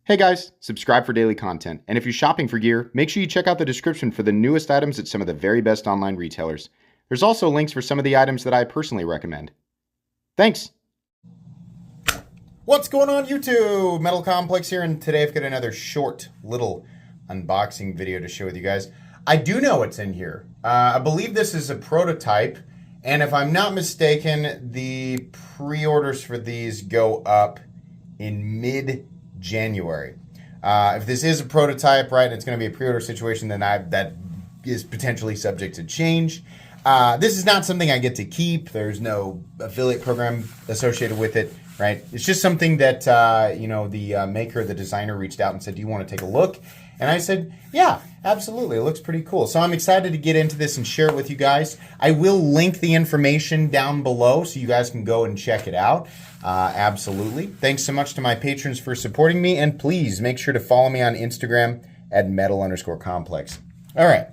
Hey guys, subscribe for daily content. And if you're shopping for gear, make sure you check out the description for the newest items at some of the very best online retailers. There's also links for some of the items that I personally recommend. Thanks! What's going on YouTube? Metal Complex here, and today I've got another short little unboxing video to share with you guys. I do know what's in here. I believe this is a prototype, and if I'm not mistaken, the pre-orders for these go up in mid-January. If this is a prototype, right, and it's going to be a pre-order situation, then that is potentially subject to change. This is not something I get to keep. There's no affiliate program associated with it, right? It's just something that, the maker, the designer reached out and said, do you want to take a look? And I said, yeah, absolutely. It looks pretty cool. So I'm excited to get into this and share it with you guys. I will link the information down below so you guys can go and check it out. Absolutely. Thanks so much to my patrons for supporting me. And please make sure to follow me on Instagram at metal_complex. All right.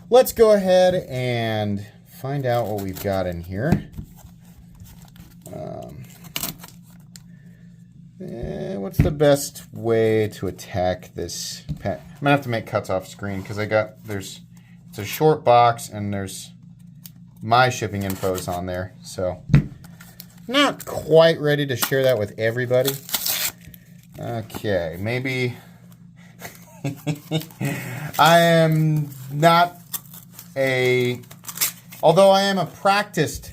Let's go ahead and find out what we've got in here. What's the best way to attack this pen? I'm gonna have to make cuts off screen because it's a short box and there's my shipping infos on there, so not quite ready to share that with everybody. Okay, maybe I am not although I am a practiced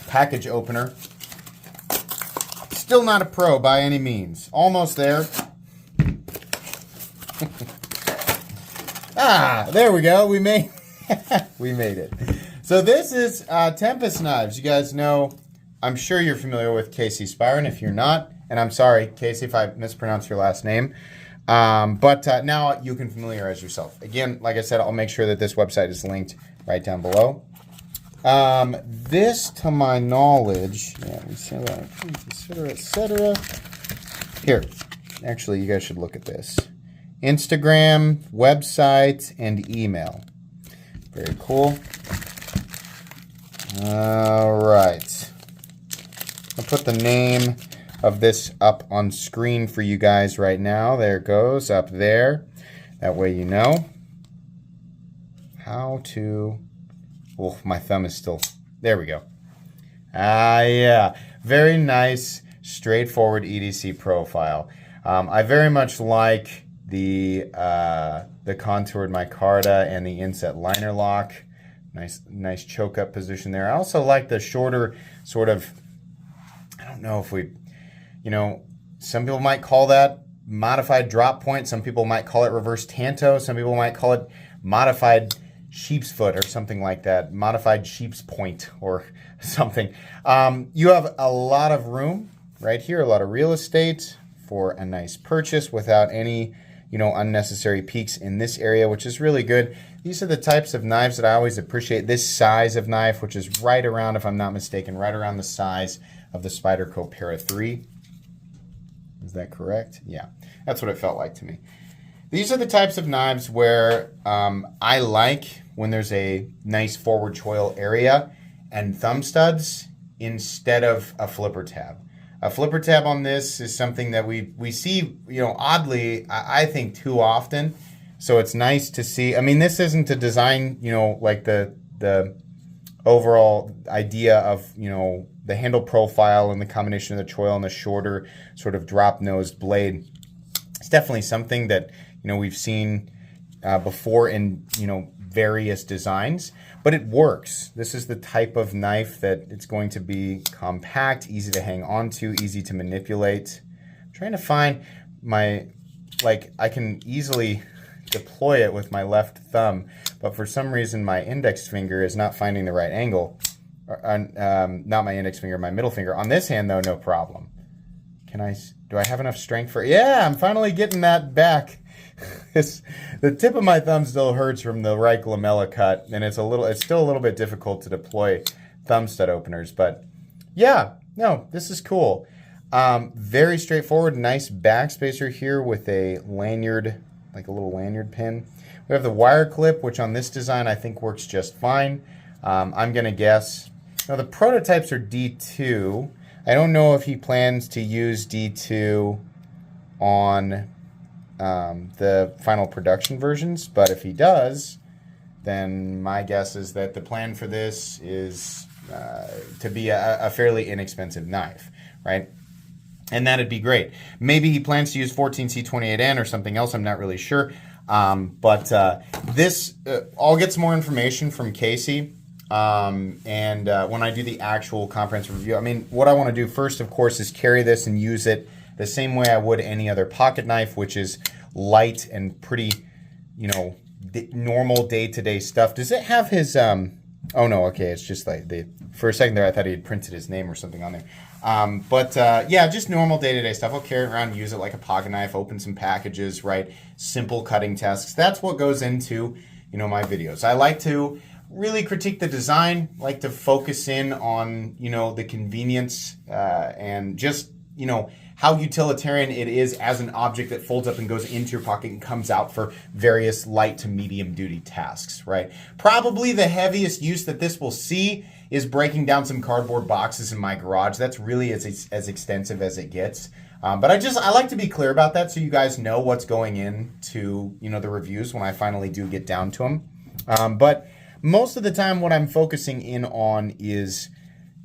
package opener, still not a pro by any means. Almost there. There we go. We made it. So this is Tempest Knives. You guys know, I'm sure you're familiar with Casey Spyron. If you're not, and I'm sorry, Casey, if I mispronounce your last name. But now you can familiarize yourself. Again, like I said, I'll make sure that this website is linked right down below. This, to my knowledge, etc. Here, actually, you guys should look at this. Instagram, website, and email. Very cool. All right. I'll put the name of this up on screen for you guys right now. There it goes, up there. That way you know how to... Oh, my thumb is still... There we go. Yeah. Very nice, straightforward EDC profile. I very much like the contoured micarta and the inset liner lock. Nice choke up position there. I also like the shorter sort of... I don't know if we... some people might call that modified drop point. Some people might call it reverse tanto. Some people might call it modified sheep's foot or something like that. Modified sheep's point or something. You have a lot of room right here, a lot of real estate for a nice purchase without any, unnecessary peaks in this area, which is really good. These are the types of knives that I always appreciate. This size of knife, which is right around, if I'm not mistaken, right around the size of the Spyderco Para 3. Is that correct? Yeah, that's what it felt like to me. These are the types of knives where I like when there's a nice forward choil area and thumb studs instead of a flipper tab. A flipper tab on this is something that we see, oddly, I think too often. So it's nice to see. I mean, this isn't a design, like the overall idea of, the handle profile and the combination of the choil and the shorter sort of drop-nosed blade. It's definitely something that, we've seen before in, various designs, but it works. This is the type of knife that it's going to be compact, easy to hang onto, easy to manipulate. I'm trying to find I can easily deploy it with my left thumb, but for some reason my index finger is not finding the right angle. Not my index finger, my middle finger. On this hand, though, no problem. Do I have enough strength for... Yeah, I'm finally getting that back. The tip of my thumb still hurts from the right lamella cut, and it's still a little bit difficult to deploy thumb stud openers, but yeah, no, this is cool. Very straightforward, nice backspacer here with a lanyard, like a little lanyard pin. We have the wire clip, which on this design I think works just fine. I'm gonna guess... Now the prototypes are D2. I don't know if he plans to use D2 on the final production versions, but if he does, then my guess is that the plan for this is to be a fairly inexpensive knife, right? And that'd be great. Maybe he plans to use 14C28N or something else. I'm not really sure. But this, I'll get some more information from Casey. And when I do the actual comprehensive review, I mean, what I want to do first, of course, is carry this and use it the same way I would any other pocket knife, which is light and pretty, you know, normal day-to-day stuff. Does it have his, oh no, okay, it's just like, for a second there I thought he had printed his name or something on there. Yeah, just normal day-to-day stuff. I'll carry it around, use it like a pocket knife, open some packages, right? Simple cutting tasks. That's what goes into, you know, my videos. I like to really critique the design, like to focus in on, you know, the convenience and just, you know, how utilitarian it is as an object that folds up and goes into your pocket and comes out for various light to medium duty tasks, right? Probably the heaviest use that this will see is breaking down some cardboard boxes in my garage. That's really as extensive as it gets. But I like to be clear about that so you guys know what's going into, you know, the reviews when I finally do get down to them. But most of the time what I'm focusing in on is,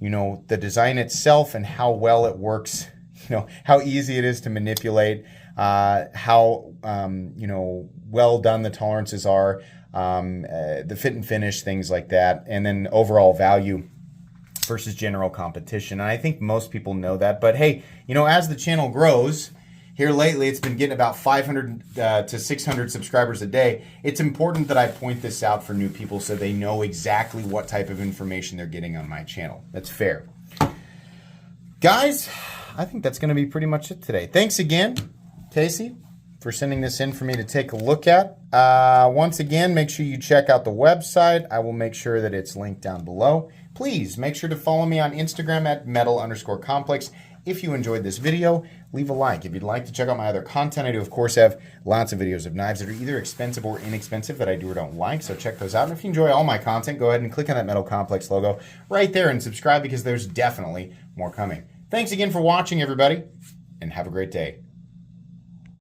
you know, the design itself and how well it works, you know, how easy it is to manipulate, how, you know, well done the tolerances are, the fit and finish, things like that, and then overall value versus general competition. And I think most people know that. But hey, you know, as the channel grows, here lately it's been getting about 500 to 600 subscribers a day. It's important that I point this out for new people so they know exactly what type of information they're getting on my channel. That's fair. Guys, I think that's going to be pretty much it today. Thanks again, Casey, for sending this in for me to take a look at. Once again, make sure you check out the website. I will make sure that it's linked down below. Please make sure to follow me on Instagram at metal_complex. If you enjoyed this video, leave a like. If you'd like to check out my other content, I do, of course, have lots of videos of knives that are either expensive or inexpensive that I do or don't like, so check those out. And if you enjoy all my content, go ahead and click on that Metal Complex logo right there and subscribe because there's definitely more coming. Thanks again for watching, everybody, and have a great day.